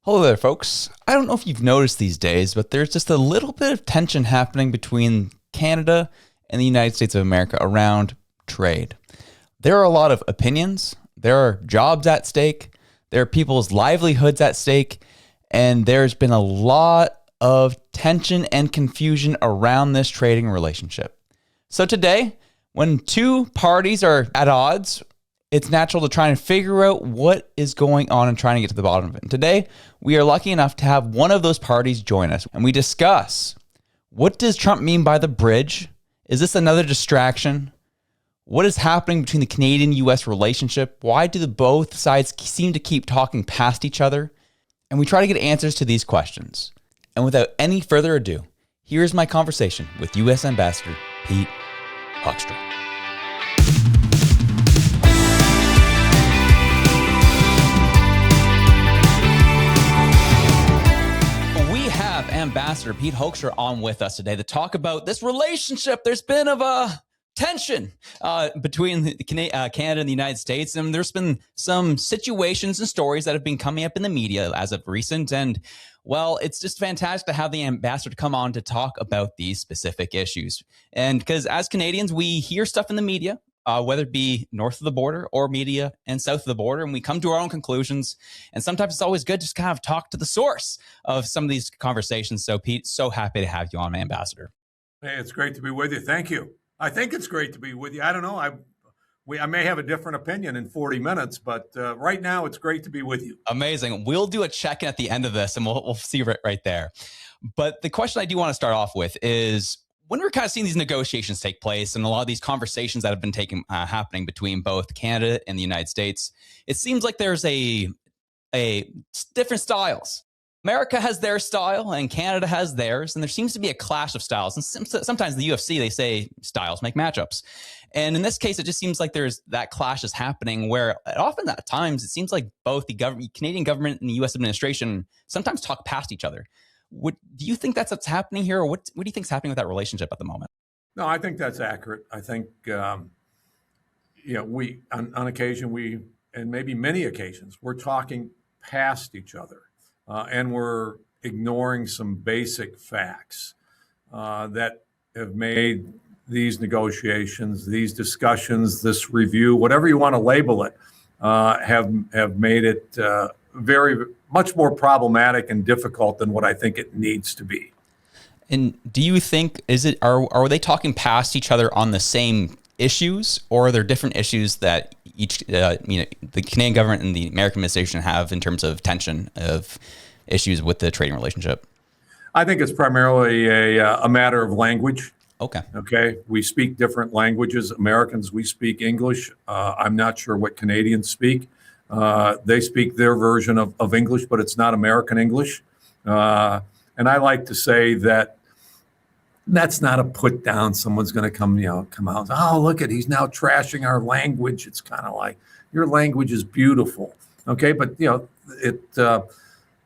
Hello there, folks. I don't know if you've noticed these days, but there's just a little bit of tension happening between Canada and the United States of America around trade. There are a lot of opinions, there are jobs at stake, there are people's livelihoods at stake, and there's been a lot of tension and confusion around this trading relationship. So today, when two parties are at odds, it's natural to try and figure out what is going on and trying to get to the bottom of it. And today, we are lucky enough to have one of those parties join us. And we discuss, what does Trump mean by the bridge? Is this another distraction? What is happening between the Canadian-U.S. relationship? Why do both sides seem to keep talking past each other? And we try to get answers to these questions. And without any further ado, here's my conversation with U.S. Ambassador Pete Hoekstra. Ambassador Pete Hoekstra on with us today to talk about this relationship. There's been a tension between Canada and the United States, and there's been some situations and stories that have been coming up in the media as of recent. And well, it's just fantastic to have the ambassador come on to talk about these specific issues. And because as Canadians, we hear stuff in the media, whether it be north of the border or media and south of the border, and we come to our own conclusions. And sometimes it's always good to just kind of talk to the source of some of these conversations. So Pete, so happy to have you on, Ambassador. Hey, it's great to be with you. Thank you. I think it's great to be with you. I don't know. I may have a different opinion in 40 minutes, but right now it's great to be with you. Amazing. We'll do a check-in at the end of this, and we'll see right there. But the question I do want to start off with is, when we're kind of seeing these negotiations take place and a lot of these conversations that have been happening between both Canada and the United States, it seems like there's a different styles. America has their style and Canada has theirs, and there seems to be a clash of styles. And sometimes in the UFC, they say styles make matchups. And in this case, it just seems like there's that clash is happening where often at times it seems like both the Canadian government and the U.S. administration sometimes talk past each other. Do you think that's what's happening here, or what do you think is happening with that relationship at the moment? No, I think that's accurate. I think, we on occasion, and maybe many occasions, we're talking past each other, and we're ignoring some basic facts that have made these negotiations, these discussions, this review, whatever you want to label it, have made it very much more problematic and difficult than what I think it needs to be. And do you think are they talking past each other on the same issues, or are there different issues that each the Canadian government and the American administration have in terms of tension of issues with the trading relationship? I think it's primarily a matter of language. Okay. We speak different languages. Americans, we speak English. I'm not sure what Canadians speak. They speak their version of English, but it's not American English. And I like to say that that's not a put down. Someone's going to come out. Oh, look at, he's now trashing our language. It's kind of like, your language is beautiful. Okay. But the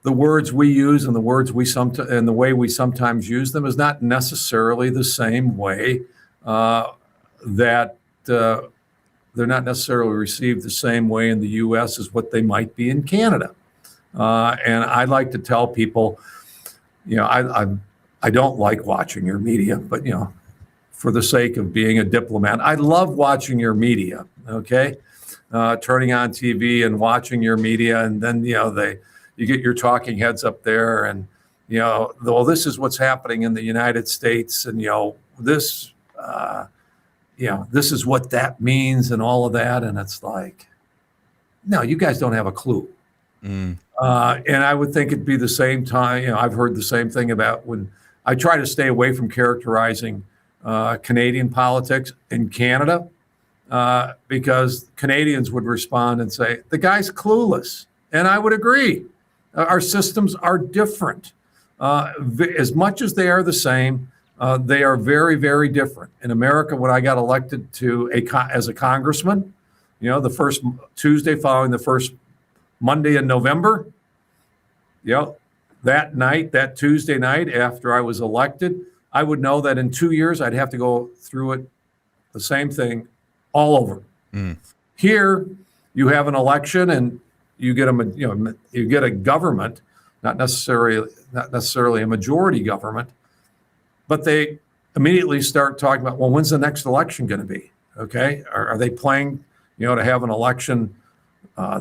words we use and the words and the way we sometimes use them is not necessarily the same way that they're not necessarily received the same way in the U.S. as what they might be in Canada. And I like to tell people, I don't like watching your media, but, for the sake of being a diplomat, I love watching your media, okay? Turning on TV and watching your media, and then, you get your talking heads up there and, well, this is what's happening in the United States, and, this is what that means and all of that. And it's like, no, you guys don't have a clue. And I would think it'd be the same time. I've heard the same thing about when I try to stay away from characterizing Canadian politics in Canada, because Canadians would respond and say, the guy's clueless. And I would agree. Our systems are different. As much as they are the same, they are very, very different. In America, when I got elected as a congressman, the first Tuesday following the first Monday in November, that Tuesday night after I was elected, I would know that in 2 years I'd have to go through it, the same thing, all over. Here, you have an election and you get a government not necessarily a majority government, but they immediately start talking about, well, when's the next election going to be? Okay, are they planning, to have an election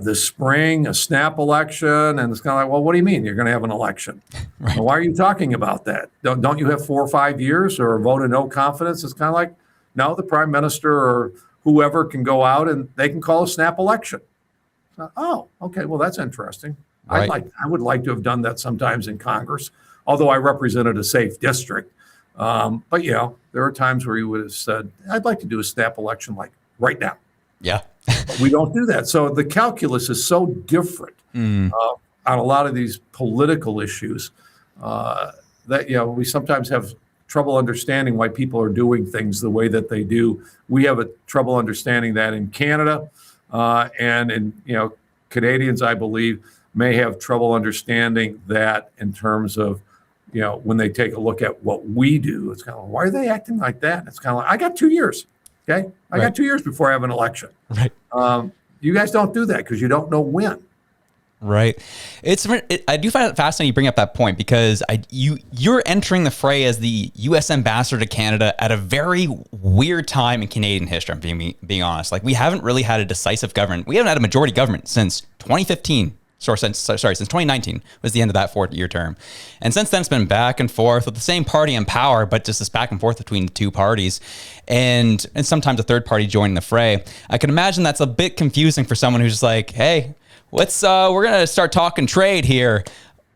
this spring, a snap election? And it's kind of like, well, what do you mean you're going to have an election? Right. Well, why are you talking about that? Don't you have 4 or 5 years or a vote of no confidence? It's kind of like, no, the prime minister or whoever can go out and they can call a snap election. Oh, okay, well, that's interesting. Right. I would like to have done that sometimes in Congress, although I represented a safe district. But there are times where you would have said, I'd like to do a snap election like right now. Yeah. But we don't do that. So the calculus is so different on a lot of these political issues that, we sometimes have trouble understanding why people are doing things the way that they do. We have a trouble understanding that in Canada and in, Canadians, I believe, may have trouble understanding that in terms of, when they take a look at what we do. It's kind of, why are they acting like that? It's kind of like, I got 2 years. Okay. I got 2 years before I have an election. Right. You guys don't do that because you don't know when. Right. I do find it fascinating you bring up that point because you're entering the fray as the U.S. ambassador to Canada at a very weird time in Canadian history. I'm being honest. Like, we haven't really had a decisive government. We haven't had a majority government since 2015. Since 2019 was the end of that 4-year term. And since then, it's been back and forth with the same party in power, but just this back and forth between the two parties and sometimes a third party joining the fray. I can imagine that's a bit confusing for someone who's just like, hey, we're going to start talking trade here.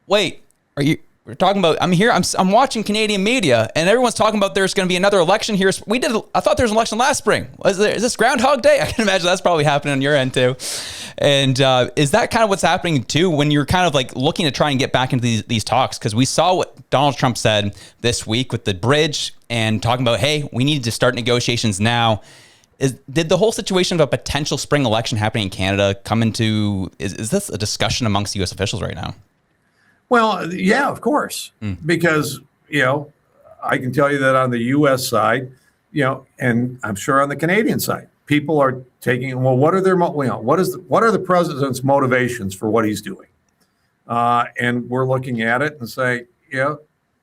Wait, we're talking about, I'm watching Canadian media and everyone's talking about there's going to be another election here. I thought there was an election last spring. Is this Groundhog Day? I can imagine that's probably happening on your end too. And is that kind of what's happening too when you're kind of like looking to try and get back into these talks? Because we saw what Donald Trump said this week with the bridge and talking about, hey, we need to start negotiations now. Did the whole situation of a potential spring election happening in Canada come into, is this a discussion amongst U.S. officials right now? Well, yeah, of course, because, I can tell you that on the U.S. side, and I'm sure on the Canadian side, people are taking, well, what are the president's motivations for what he's doing? And we're looking at it and say,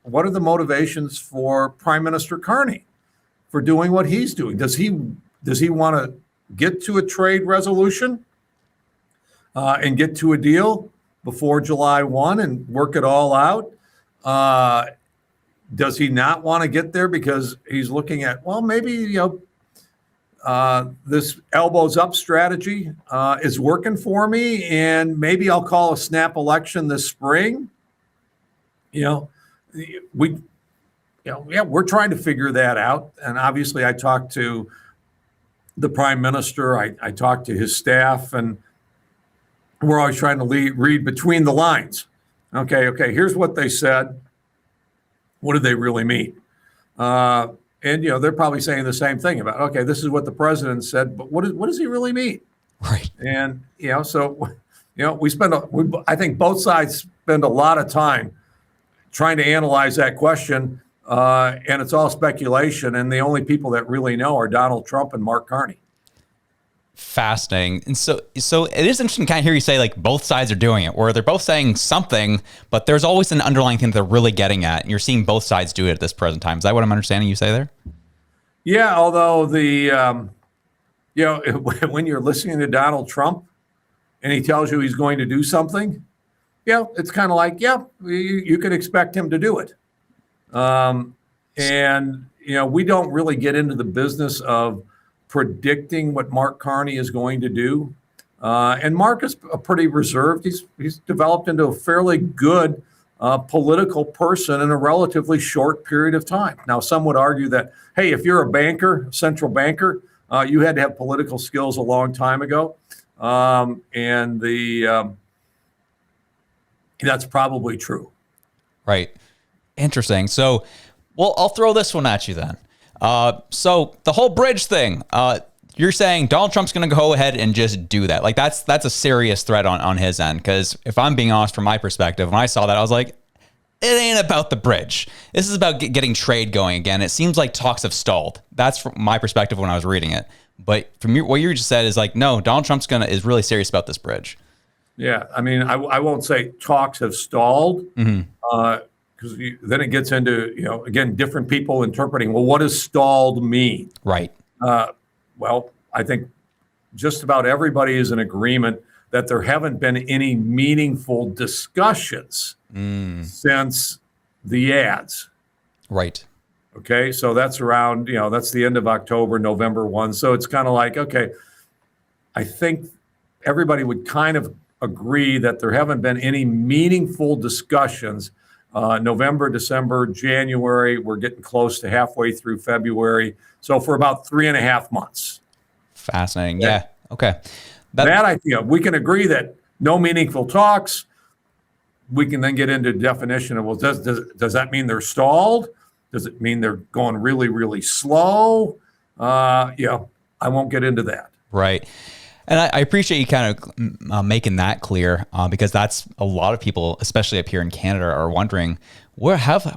what are the motivations for Prime Minister Carney for doing what he's doing? Does he want to get to a trade resolution and get to a deal before July 1 and work it all out? Does he not want to get there because he's looking at, well, maybe, this elbows up strategy is working for me and maybe I'll call a snap election this spring. We're trying to figure that out. And obviously I talked to the prime minister, I talked to his staff, and we're always trying to read between the lines. Okay, here's what they said. What did they really mean? And, they're probably saying the same thing about, okay, this is what the president said, but what does he really mean? Right. And, so, I think both sides spend a lot of time trying to analyze that question, and it's all speculation, and the only people that really know are Donald Trump and Mark Carney. Fascinating. And so it is interesting to kind of hear you say like both sides are doing it, or they're both saying something, but there's always an underlying thing that they're really getting at, and you're seeing both sides do it at this present time. Is that what I'm understanding you say there? Yeah, although when you're listening to Donald Trump and he tells you he's going to do something, it's kind of like, you can expect him to do it. And we don't really get into the business of predicting what Mark Carney is going to do. And Mark is a pretty reserved. He's developed into a fairly good political person in a relatively short period of time. Now, some would argue that, hey, if you're a banker, central banker, you had to have political skills a long time ago. And that's probably true. Right. Interesting. So, well, I'll throw this one at you then. So the whole bridge thing, you're saying Donald Trump's going to go ahead and just do that. Like that's a serious threat on his end. Because if I'm being honest from my perspective, when I saw that, I was like, it ain't about the bridge. This is about getting trade going again. It seems like talks have stalled. That's from my perspective when I was reading it. But from what you just said is like, no, Donald Trump's is really serious about this bridge. Yeah, I mean, I won't say talks have stalled, Hmm. because then it gets into, again, different people interpreting, well, what does stalled mean? Right. Uh, well, I think just about everybody is in agreement that there haven't been any meaningful discussions Mm. since the ads. Right. Okay, so that's around, that's the end of October, November 1. So it's kind of like, okay, I think everybody would kind of agree that there haven't been any meaningful discussions. November, December, January, we're getting close to halfway through February. So for about 3.5 months. Fascinating. Okay. Yeah. Okay. We can agree that no meaningful talks. We can then get into definition of, well, does that mean they're stalled? Does it mean they're going really, really slow? I won't get into that. Right. And I appreciate you kind of making that clear, because that's a lot of people, especially up here in Canada, are wondering where have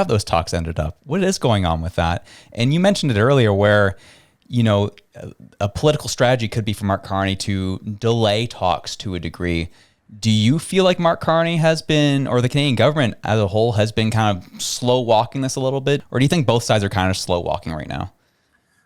those talks ended up? What is going on with that? And you mentioned it earlier, where a political strategy could be for Mark Carney to delay talks to a degree. Do you feel like Mark Carney has been, or the Canadian government as a whole, has been kind of slow walking this a little bit, or do you think both sides are kind of slow walking right now?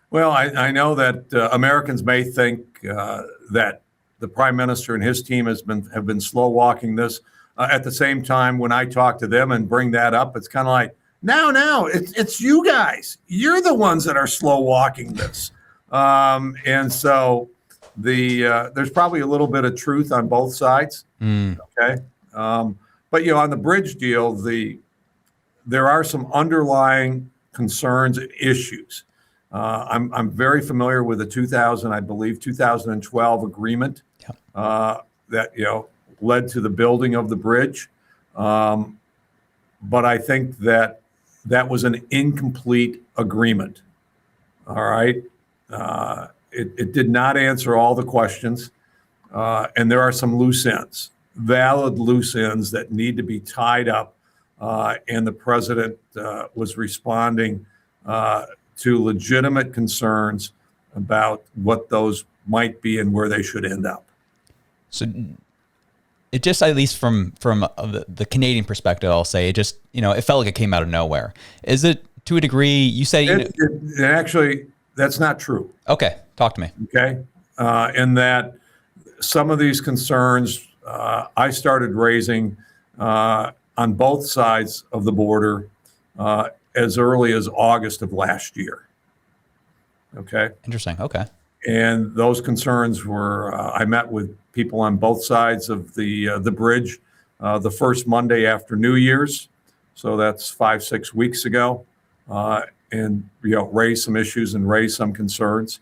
Well, I know that Americans may think that the prime minister and his team have been slow walking this. At the same time, when I talk to them and bring that up, it's kind of like, no, it's you guys. You're the ones that are slow walking this. And so there's probably a little bit of truth on both sides. Mm. Okay, but on the bridge deal, there are some underlying concerns and issues. I'm very familiar with the 2012 agreement. Yep. That led to the building of the bridge, but I think that was an incomplete agreement. All right, it did not answer all the questions, and there are some loose ends, valid loose ends that need to be tied up, and the president was responding to legitimate concerns about what those might be and where they should end up. So it just, at least from the Canadian perspective, I'll say it just, it felt like it came out of nowhere. Is it to a degree? You say actually, that's not true. Okay, talk to me. Okay, in that some of these concerns I started raising on both sides of the border as early as August of last year. Okay. Interesting. Okay. And those concerns were, I met with people on both sides of the bridge the first Monday after New Year's. So that's 5-6 weeks ago, and raised some issues and raised some concerns.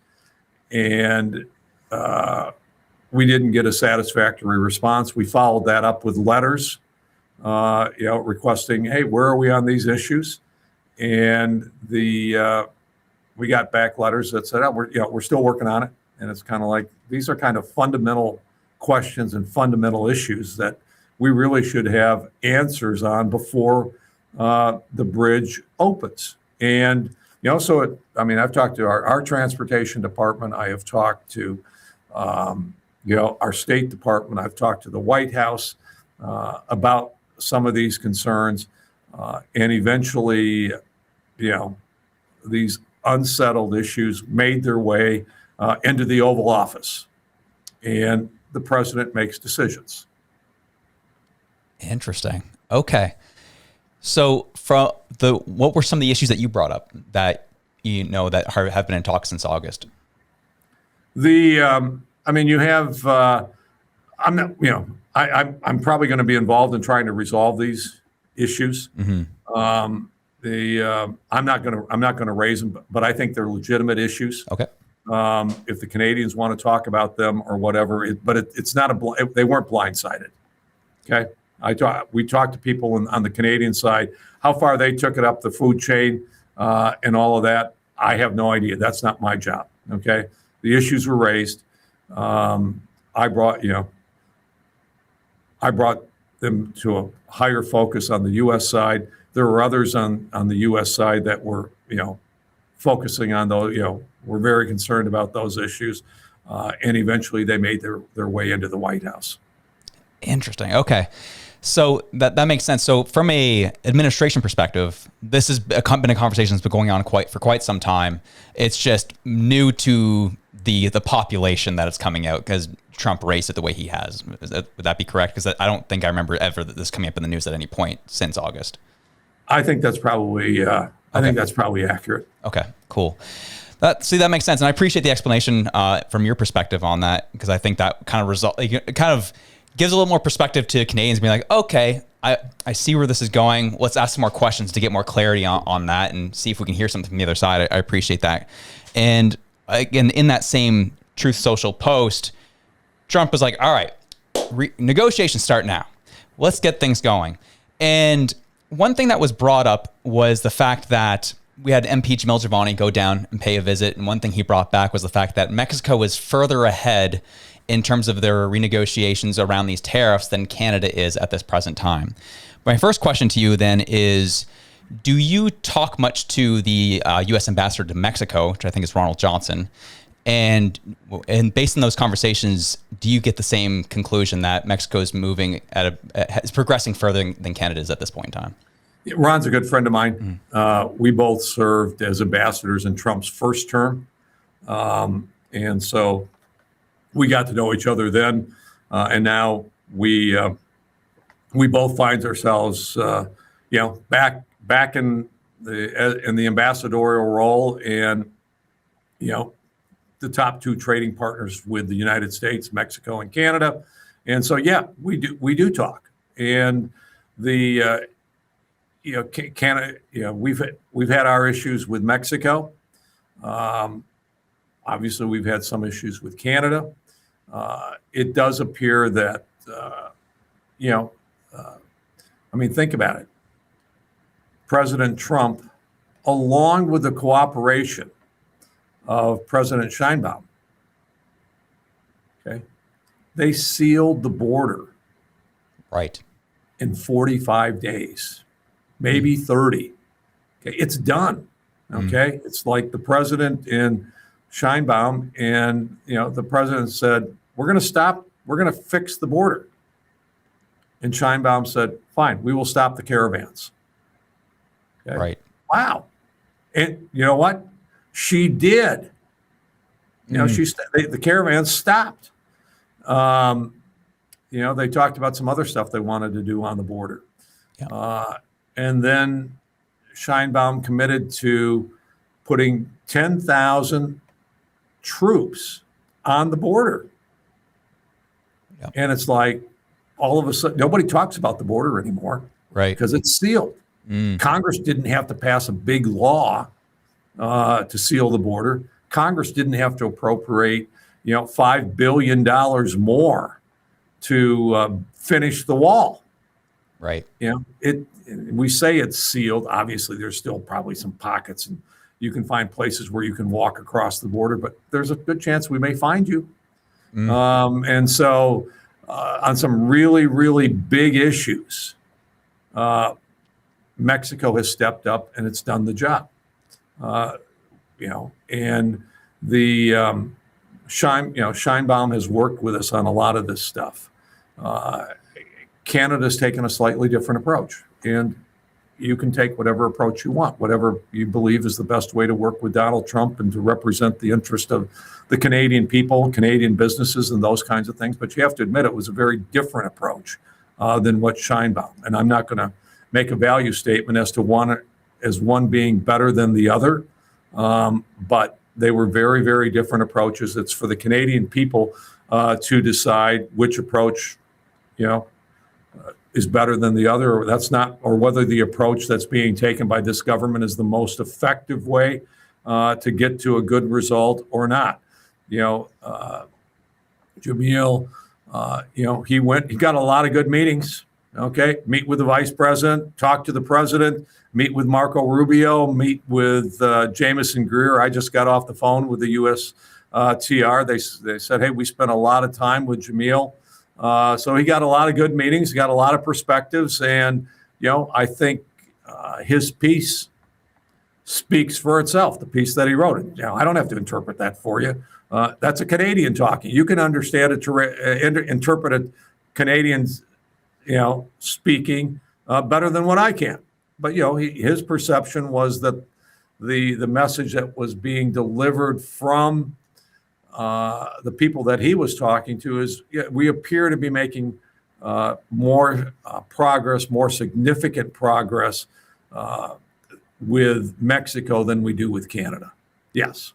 And we didn't get a satisfactory response. We followed that up with letters, requesting, hey, where are we on these issues? And we got back letters that said, oh, we're still working on it. And it's kind of like, these are kind of fundamental questions and fundamental issues that we really should have answers on before the bridge opens. And, I've talked to our transportation department. I have talked to, our State Department. I've talked to the White House about some of these concerns. And eventually, these unsettled issues made their way into the Oval Office, and the president makes decisions. Interesting. Okay. So what were some of the issues that you brought up that that have been in talks since August? You have I'm not I'm probably going to be involved in trying to resolve these issues. Mm-hmm. I'm not going to raise them, but I think they're legitimate issues. Okay. If the Canadians want to talk about them or whatever, it's not they weren't blindsided. Okay. We talked to people on the Canadian side, how far they took it up the food chain and all of that. I have no idea. That's not my job. Okay. The issues were raised. I brought them to a higher focus on the U.S. side. There were others on the U.S. side that were, focusing on those, were very concerned about those issues. And eventually they made their way into the White House. Interesting. Okay. So that makes sense. So from a administration perspective, this has been a conversation that's been going on for quite some time. It's just new to the population that it's coming out because Trump raced it the way he has. Would that be correct? Because I don't think I remember ever this coming up in the news at any point since August. I think that's probably I think that's probably accurate. Okay, cool. That makes sense, and I appreciate the explanation from your perspective on that, because I think that kind of gives a little more perspective to Canadians being like, okay, I see where this is going. Let's ask some more questions to get more clarity on that and see if we can hear something from the other side. I appreciate that. And again, in that same Truth Social post, Trump was like, all right, negotiations start now. Let's get things going. And one thing that was brought up was the fact that we had MP Jamil Jovani go down and pay a visit. And one thing he brought back was the fact that Mexico was further ahead in terms of their renegotiations around these tariffs than Canada is at this present time. My first question to you then is, do you talk much to the U.S. ambassador to Mexico, which I think is Ronald Johnson? And based on those conversations, do you get the same conclusion that Mexico is moving is progressing further than Canada is at this point in time? Ron's a good friend of mine. We both served as ambassadors in Trump's first term. And so we got to know each other then. And now we both find ourselves, back in the ambassadorial role, and, the top two trading partners with the United States, Mexico, and Canada. And so, yeah, we do talk. And the, Canada, we've had our issues with Mexico. Obviously, we've had some issues with Canada. It does appear that, think about it. President Trump, along with the cooperation of President Sheinbaum, okay, they sealed the border right in 45 days, maybe 30. Okay, it's done. Okay, it's like the president and Sheinbaum, and the president said, we're going to stop, we're going to fix the border. And Sheinbaum said, fine, we will stop the caravans. Okay? Right. Wow. And you know what? She did. The caravans stopped. They talked about some other stuff they wanted to do on the border. Yeah. And then Sheinbaum committed to putting 10,000 troops on the border. Yep. And it's like, all of a sudden, nobody talks about the border anymore. Right. Because it's sealed. Congress didn't have to pass a big law to seal the border. Congress didn't have to appropriate, $5 billion more to finish the wall. Right. We say it's sealed. Obviously, there's still probably some pockets, and you can find places where you can walk across the border, but there's a good chance we may find you. And so on some really, really big issues, Mexico has stepped up and it's done the job. And the Sheinbaum has worked with us on a lot of this stuff. Canada's taken a slightly different approach, and you can take whatever approach you want, whatever you believe is the best way to work with Donald Trump and to represent the interest of the Canadian people, Canadian businesses, and those kinds of things. But you have to admit it was a very different approach than what Sheinbaum. And I'm not going to make a value statement as to one being better than the other, but they were very, very different approaches. It's for the Canadian people to decide which approach, is better than the other, or whether the approach that's being taken by this government is the most effective way to get to a good result or not. Jamil, he got a lot of good meetings. Okay, meet with the vice president, talk to the president, meet with Marco Rubio, meet with Jamieson Greer. I just got off the phone with the U.S. TR. They said, hey, we spent a lot of time with Jamil. So he got a lot of good meetings, he got a lot of perspectives, and I think his piece speaks for itself. The piece that he wrote, I don't have to interpret that for you. That's a Canadian talking. You can understand it, interpret it Canadians, speaking better than what I can. But his perception was that the message that was being delivered from the people that he was talking to is, we appear to be making more progress, more significant progress with Mexico than we do with Canada. Yes,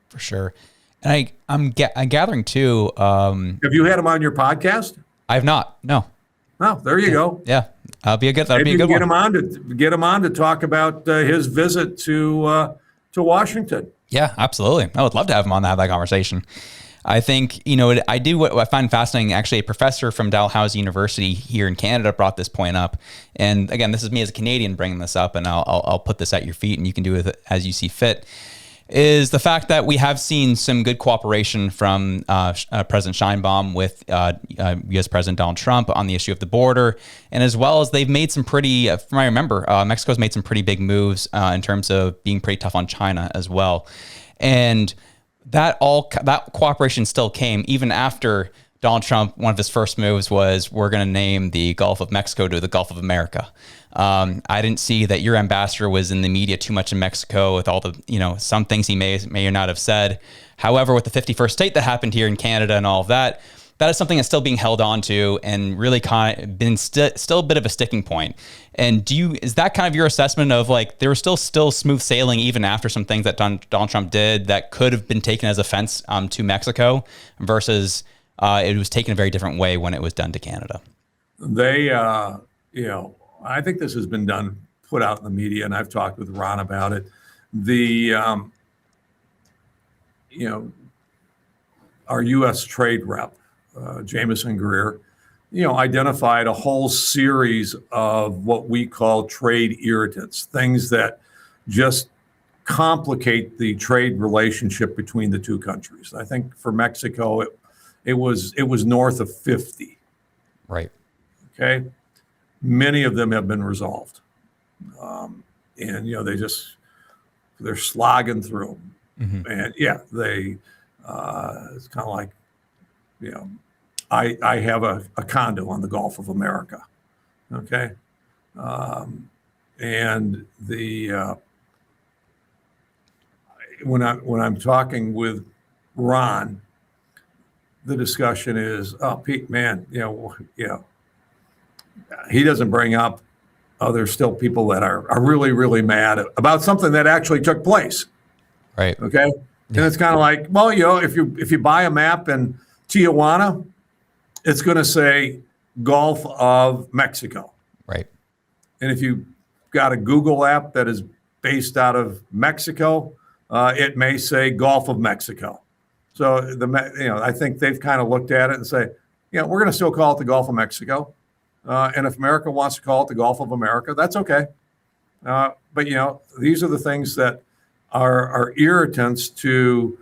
for sure. And I'm gathering too. Have you had him on your podcast? I have not. No. Oh, there you go. Yeah, that'd be a good Maybe one. Get him on to talk about his visit to Washington. Yeah, absolutely. I would love to have him on to have that conversation. I think, I do what I find fascinating. Actually, a professor from Dalhousie University here in Canada brought this point up. And again, this is me as a Canadian bringing this up, and I'll put this at your feet and you can do it as you see fit, is the fact that we have seen some good cooperation from President Sheinbaum with U.S. President Donald Trump on the issue of the border. And as well as they've made some pretty, from what I remember, Mexico's made some pretty big moves in terms of being pretty tough on China as well. And that cooperation still came even after Donald Trump, one of his first moves was, we're going to name the Gulf of Mexico to the Gulf of America. I didn't see that your ambassador was in the media too much in Mexico with all the, some things he may or not have said. However, with the 51st state that happened here in Canada and all of that, that is something that's still being held on to and really kind of been still a bit of a sticking point. And is that kind of your assessment of like, there was still smooth sailing even after some things that Donald Trump did that could have been taken as offense to Mexico versus it was taken a very different way when it was done to Canada? They, I think this has been put out in the media, and I've talked with Ron about it. Our U.S. trade rep, Jameson Greer, identified a whole series of what we call trade irritants, things that just complicate the trade relationship between the two countries. I think for Mexico, it was north of 50. Right. Okay. Many of them have been resolved. And, they're slogging through them. Mm-hmm. And it's kind of like, I have a condo on the Gulf of America. Okay. And when I'm talking with Ron, the discussion is, oh, Pete, man, he doesn't bring up, there's still people that are really, really mad about something that actually took place. Right. Okay. Yeah. And it's kind of like, well, if you buy a map in Tijuana, it's going to say Gulf of Mexico. Right. And if you got a Google app that is based out of Mexico, it may say Gulf of Mexico. So I think they've kind of looked at it and say, we're going to still call it the Gulf of Mexico. And if America wants to call it the Gulf of America, that's okay. But these are the things that are irritants to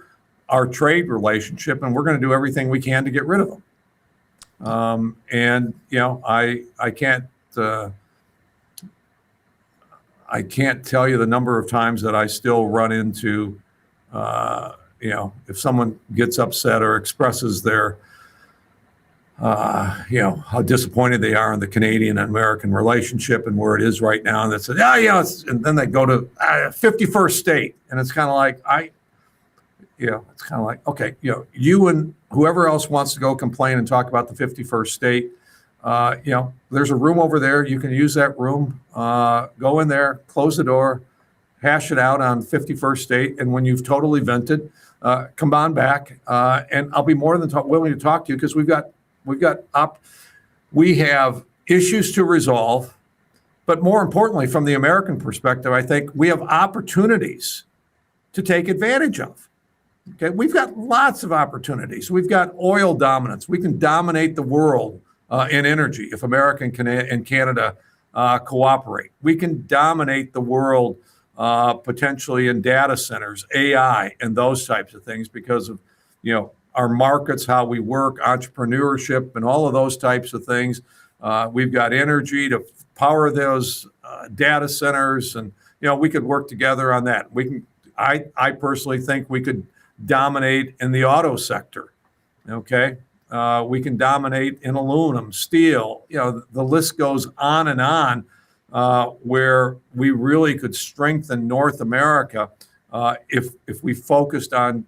our trade relationship, and we're going to do everything we can to get rid of them. I can't tell you the number of times that I still run into, if someone gets upset or expresses their, how disappointed they are in the Canadian and American relationship and where it is right now, and they say, and then they go to 51st state, and it's kind of like it's kind of like, okay, you and whoever else wants to go complain and talk about the 51st state, there's a room over there. You can use that room. Go in there, close the door, hash it out on 51st state, and when you've totally vented, come on back, and I'll be more than willing to talk to you, because we have issues to resolve, but more importantly, from the American perspective, I think we have opportunities to take advantage of. Okay, we've got lots of opportunities. We've got oil dominance. We can dominate the world in energy if America and Canada cooperate. We can dominate the world potentially in data centers, AI, and those types of things because of our markets, how we work, entrepreneurship, and all of those types of things. We've got energy to power those data centers, and we could work together on that. I personally think we could dominate in the auto sector. Okay, We can dominate in aluminum, steel. The list goes on and on, where we really could strengthen North America if we focused on,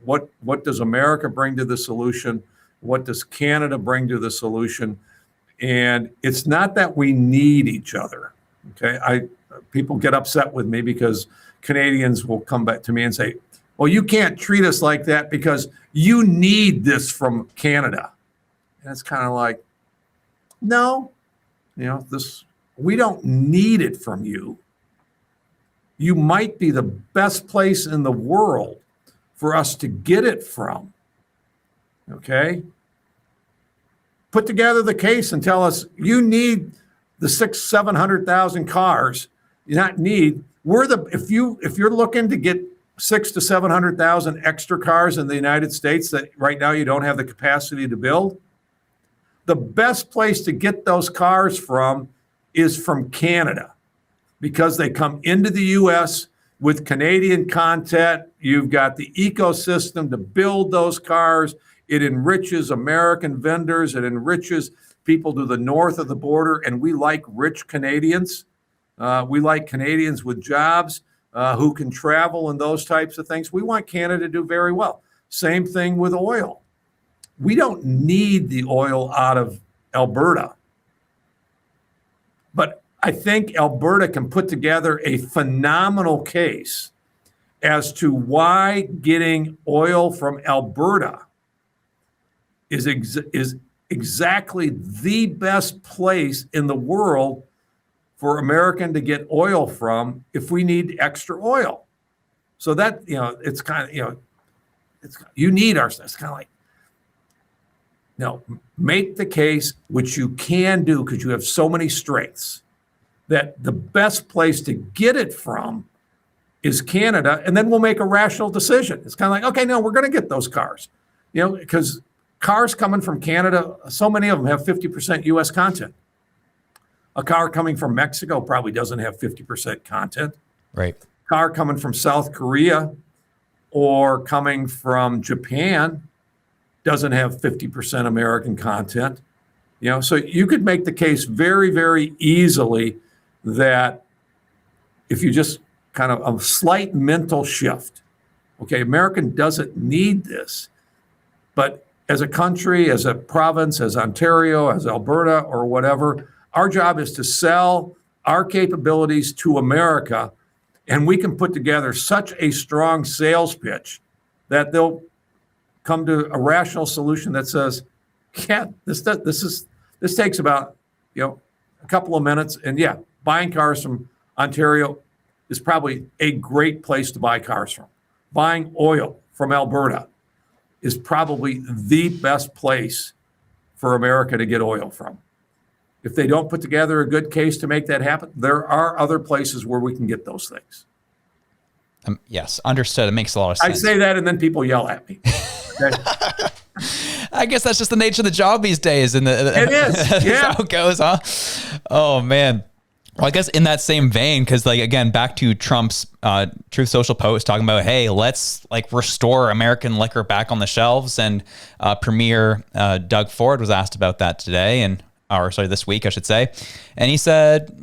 what does America bring to the solution? What does Canada bring to the solution? And it's not that we need each other. Okay, people get upset with me because Canadians will come back to me and say, well, you can't treat us like that because you need this from Canada. And it's kind of like, no, we don't need it from you. You might be the best place in the world for us to get it from. Okay? Put together the case and tell us you need the 700,000 cars. You not need. If you're looking to get 600,000 to 700,000 extra cars in the United States that right now you don't have the capacity to build, the best place to get those cars from is from Canada, because they come into the U.S. with Canadian content. You've got the ecosystem to build those cars. It enriches American vendors. It enriches people to the north of the border. And we like rich Canadians. We like Canadians with jobs who can travel and those types of things. We want Canada to do very well. Same thing with oil. We don't need the oil out of Alberta. But I think Alberta can put together a phenomenal case as to why getting oil from Alberta is exactly the best place in the world for American to get oil from if we need extra oil. So that, it's kind of, you need our stuff. It's kind of like, make the case, which you can do because you have so many strengths, that the best place to get it from is Canada, and then we'll make a rational decision. It's kind of like, okay, no, we're going to get those cars, because cars coming from Canada, so many of them have 50% U.S. content. A car coming from Mexico probably doesn't have 50% content. Right. Car coming from South Korea or coming from Japan doesn't have 50% American content. So you could make the case very, very easily that if you just kind of a slight mental shift, okay, American doesn't need this, but as a country, as a province, as Ontario, as Alberta, or whatever, our job is to sell our capabilities to America, and we can put together such a strong sales pitch that they'll come to a rational solution that says, yeah, this takes about a couple of minutes, and yeah, buying cars from Ontario is probably a great place to buy cars from. Buying oil from Alberta is probably the best place for America to get oil from. If they don't put together a good case to make that happen, there are other places where we can get those things. Yes, understood. It makes a lot of sense. I say that and then people yell at me. Okay? I guess that's just the nature of the job these days. And it is. That's Yeah. how it goes, huh? Oh, man. Well, I guess in that same vein, because again, back to Trump's Truth Social post talking about, hey, let's restore American liquor back on the shelves. And Premier Doug Ford was asked about that today, this week, I should say. And he said,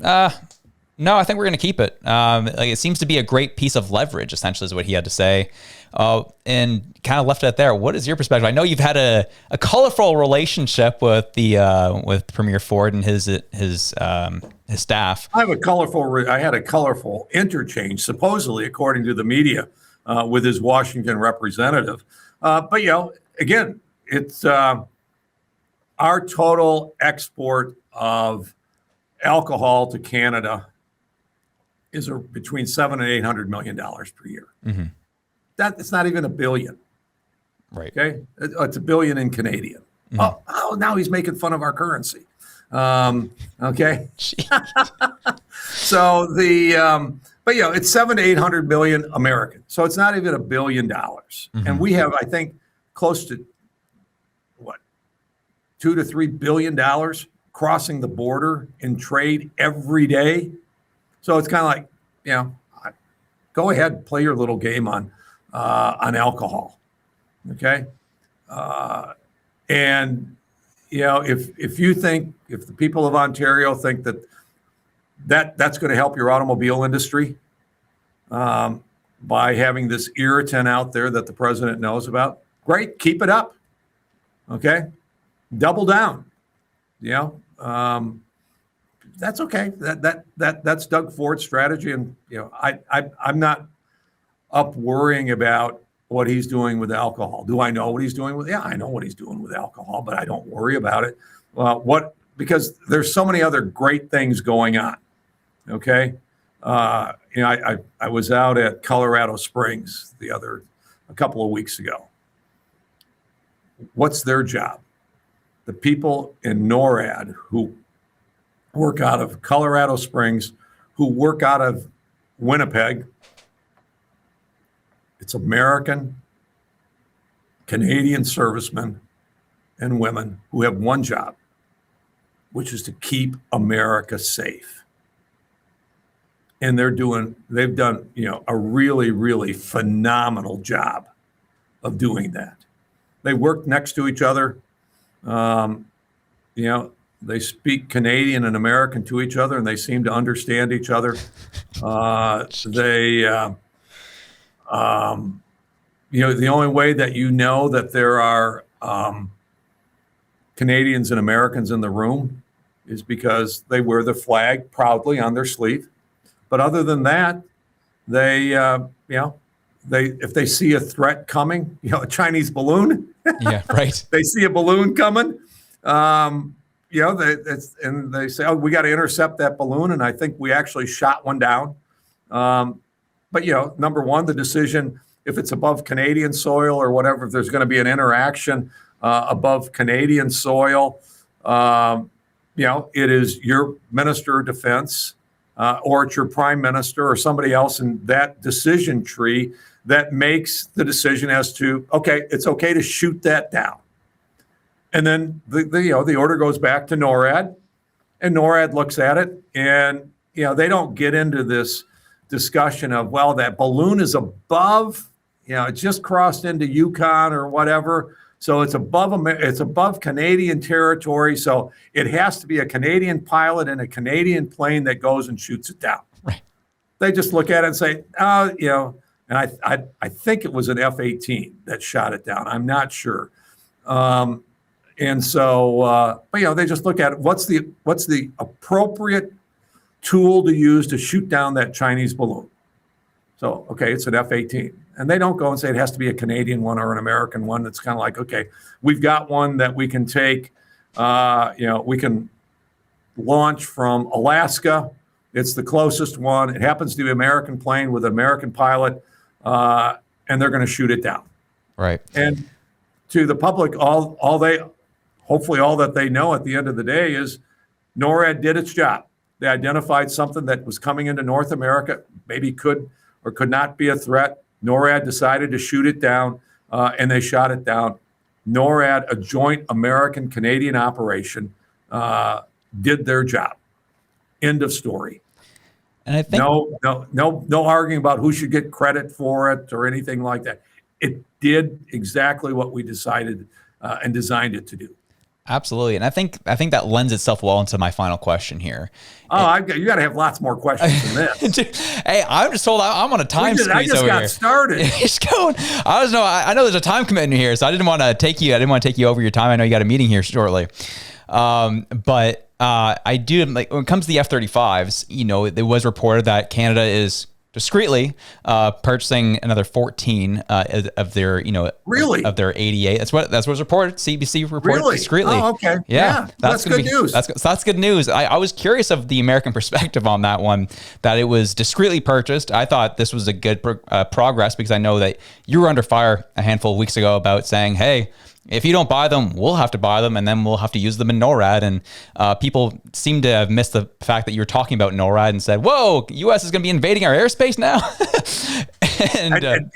no, I think we're going to keep it. It seems to be a great piece of leverage, essentially, is what he had to say. And kind of left it there. What is your perspective? I know you've had a colorful relationship with with Premier Ford and his staff. I had a colorful interchange, supposedly, according to the media, with his Washington representative. But again, it's our total export of alcohol to Canada is between $700 and $800 million per year. Mm-hmm. It's not even $1 billion. Right. Okay. It's $1 billion in Canadian. Mm-hmm. Oh, now he's making fun of our currency. Okay. So but it's $700 to $800 million American. So it's not even $1 billion. Mm-hmm. And we have, I think, close to $2 to $3 billion crossing the border in trade every day. So it's kind of like, go ahead, play your little game on alcohol. Okay. And, if you think, if the people of Ontario think that's going to help your automobile industry by having this irritant out there that the president knows about, great, keep it up. Okay, double down. That's okay. That's Doug Ford's strategy, and I'm not up worrying about what he's doing with alcohol. Do I know what he's doing with? Yeah, I know what he's doing with alcohol, but I don't worry about it. Because there's so many other great things going on. Okay, I was out at Colorado Springs a couple of weeks ago. What's their job? The people in NORAD who work out of Colorado Springs, who work out of Winnipeg. It's American, Canadian servicemen and women who have one job, which is to keep America safe. And they've done, a really, really phenomenal job of doing that. They work next to each other. They speak Canadian and American to each other, and they seem to understand each other. The only way that that there are Canadians and Americans in the room is because they wear the flag proudly on their sleeve. But other than that, if they see a threat coming, a Chinese balloon, yeah, right. They see a balloon coming, and they say, "Oh, we got to intercept that balloon." And I think we actually shot one down. But number one, the decision, if it's above Canadian soil or whatever, if there's going to be an interaction above Canadian soil, it is your Minister of Defense or it's your Prime Minister or somebody else in that decision tree that makes the decision as to, okay, it's okay to shoot that down. And then the order goes back to NORAD, and NORAD looks at it, and they don't get into this discussion of, well, that balloon is above, it just crossed into Yukon or whatever, so it's above Canadian territory, so it has to be a Canadian pilot in a Canadian plane that goes and shoots it down. Right. They just look at it and say, and I think it was an F-18 that shot it down. I'm not sure. And so, they just look at it. What's the appropriate tool to use to shoot down that Chinese balloon? So, okay, it's an F-18. And they don't go and say it has to be a Canadian one or an American one. It's kind of like, okay, we've got one that we can take, we can launch from Alaska. It's the closest one. It happens to be an American plane with an American pilot, and they're going to shoot it down. Right. And to the public, hopefully all that they know at the end of the day is NORAD did its job. They identified something that was coming into North America, maybe could or could not be a threat. NORAD decided to shoot it down, and they shot it down. NORAD, a joint American-Canadian operation, did their job. End of story. And I think no arguing about who should get credit for it or anything like that. It did exactly what we decided and designed it to do. Absolutely. And I think that lends itself well into my final question here. Oh, you got to have lots more questions than this. Hey, I'm just told I'm on a time squeeze over here. I just got started. I know there's a time commitment here, so I didn't want to take you over your time. I know you got a meeting here shortly. But I do, like, when it comes to the F-35s, it was reported that Canada is discreetly purchasing another 14 of their, really? Of their 88. That's what was reported. CBC reported really? Discreetly. Oh, okay. Yeah. That's good news. That's good news. I was curious of the American perspective on that one, that it was discreetly purchased. I thought this was a good progress, because I know that you were under fire a handful of weeks ago about saying, hey, if you don't buy them, we'll have to buy them, and then we'll have to use them in NORAD. And people seem to have missed the fact that you were talking about NORAD and said, whoa, U.S. is going to be invading our airspace now.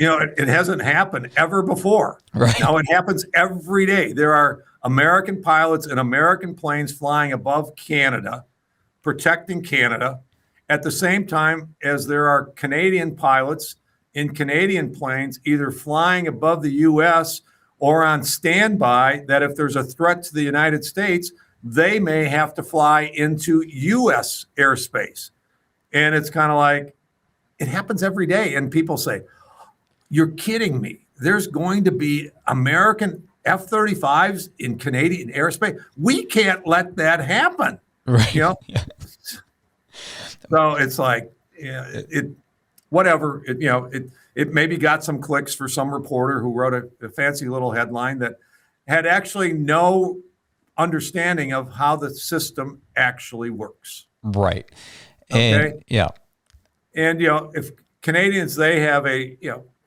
It hasn't happened ever before. Right. Now it happens every day. There are American pilots and American planes flying above Canada, protecting Canada, at the same time as there are Canadian pilots in Canadian planes either flying above the U.S. or on standby that if there's a threat to the United States, they may have to fly into U.S. airspace. And it's kind of like, it happens every day. And people say, you're kidding me. There's going to be American F-35s in Canadian airspace. We can't let that happen. Right. You know? Yeah. So it's like, whatever. It maybe got some clicks for some reporter who wrote a fancy little headline that had actually no understanding of how the system actually works. Right. Okay. And, yeah. And, if Canadians, they have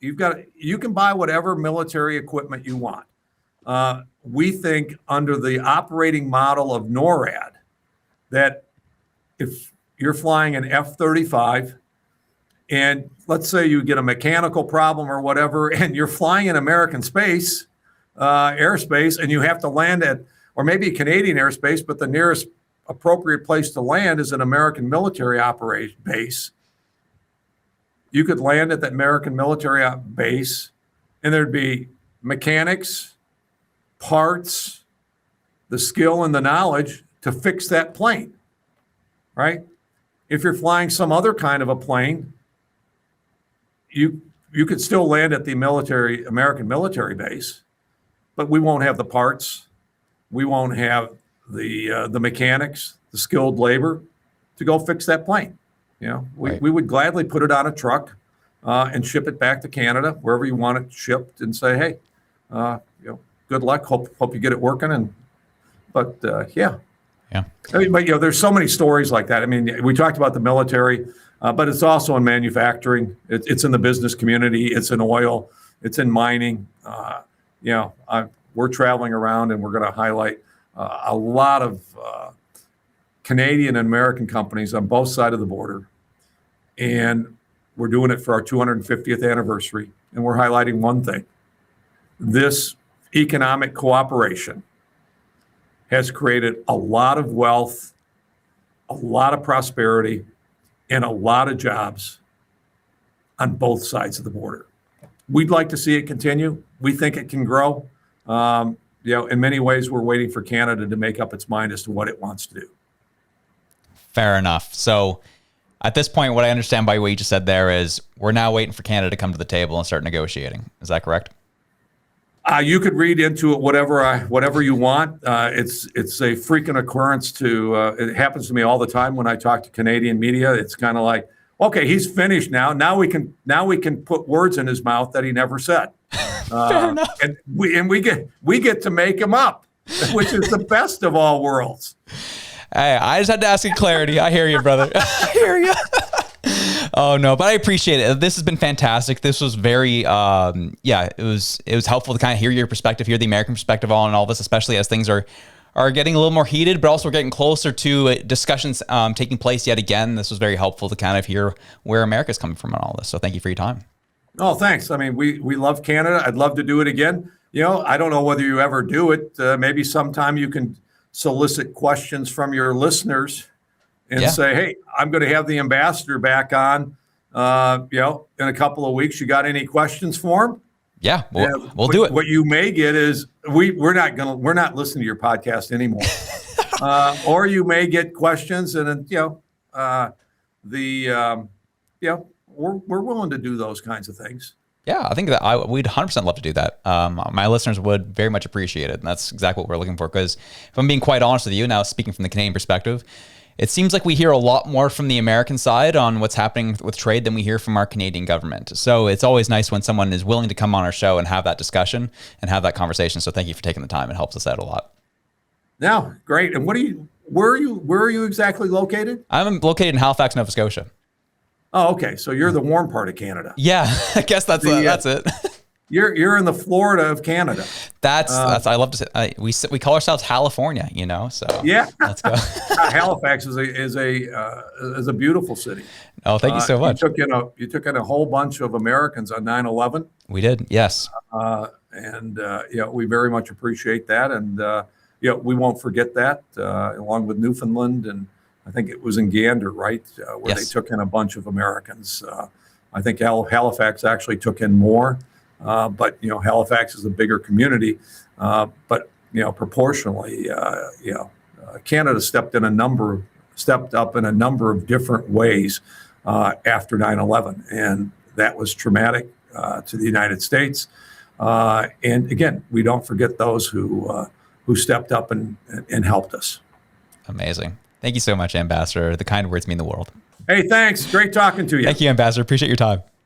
you can buy whatever military equipment you want. We think under the operating model of NORAD that if you're flying an F-35 and let's say you get a mechanical problem or whatever, and you're flying in American airspace, and you have to land at, or maybe Canadian airspace, but the nearest appropriate place to land is an American military operation base. You could land at that American military base, and there'd be mechanics, parts, the skill and the knowledge to fix that plane, right? If you're flying some other kind of a plane, you could still land at the American military base, but we won't have the parts. We won't have the mechanics, the skilled labor to go fix that plane. Right. We would gladly put it on a truck and ship it back to Canada, wherever you want it shipped, and say, hey, good luck. Hope you get it working. Yeah. I mean, but there's so many stories like that. I mean, we talked about the military, but it's also in manufacturing. It's in the business community. It's in oil. It's in mining. We're traveling around, and we're going to highlight a lot of Canadian and American companies on both sides of the border. And we're doing it for our 250th anniversary. And we're highlighting one thing. This economic cooperation has created a lot of wealth, a lot of prosperity, and a lot of jobs on both sides of the border. We'd like to see it continue. We think it can grow. In many ways, we're waiting for Canada to make up its mind as to what it wants to do. Fair enough. So at this point, what I understand by what you just said there is we're now waiting for Canada to come to the table and start negotiating. Is that correct? You could read into it whatever you want. It's a frequent occurrence it happens to me all the time when I talk to Canadian media. It's kind of like, okay, he's finished now. Now we can put words in his mouth that he never said. Fair enough. And we get to make him up, which is the best of all worlds. Hey, I just had to ask you clarity. I hear you, brother. I hear you. Oh no, but I appreciate it. This has been fantastic. This was very, it was helpful to kind of hear your perspective, hear the American perspective on all this, especially as things are getting a little more heated, but also we're getting closer to discussions taking place yet again. This was very helpful to kind of hear where America's coming from on all this. So thank you for your time. Oh, thanks. I mean, we love Canada. I'd love to do it again. I don't know whether you ever do it. Maybe sometime you can solicit questions from your listeners and say, hey, I'm going to have the ambassador back on, in a couple of weeks. You got any questions for him? Yeah, we'll do it. What you may get is we're not listening to your podcast anymore. Or you may get questions, and we're willing to do those kinds of things. Yeah, I think that we'd 100% love to do that. My listeners would very much appreciate it, and that's exactly what we're looking for. Because if I'm being quite honest with you, now speaking from the Canadian perspective, it seems like we hear a lot more from the American side on what's happening with trade than we hear from our Canadian government. So it's always nice when someone is willing to come on our show and have that discussion and have that conversation. So thank you for taking the time. It helps us out a lot. Yeah, great. And where are you exactly located? I'm located in Halifax, Nova Scotia. Oh, okay. So you're the warm part of Canada. Yeah, I guess that's it. You're in the Florida of Canada. That's I love to say we call ourselves California, so yeah. Let's go. Halifax is a beautiful city. Oh, thank you so much. You took in a whole bunch of Americans on 9/11. We did, yes. We very much appreciate that, and we won't forget that. Along with Newfoundland, and I think it was in Gander, right, where they took in a bunch of Americans. I think Halifax actually took in more. But Halifax is a bigger community, but proportionally, Canada stepped up in a number of different ways after 9/11, and that was traumatic to the United States. And again, we don't forget those who stepped up and helped us. Amazing. Thank you so much, Ambassador. The kind words mean the world. Hey, thanks. Great talking to you. Thank you, Ambassador. Appreciate your time.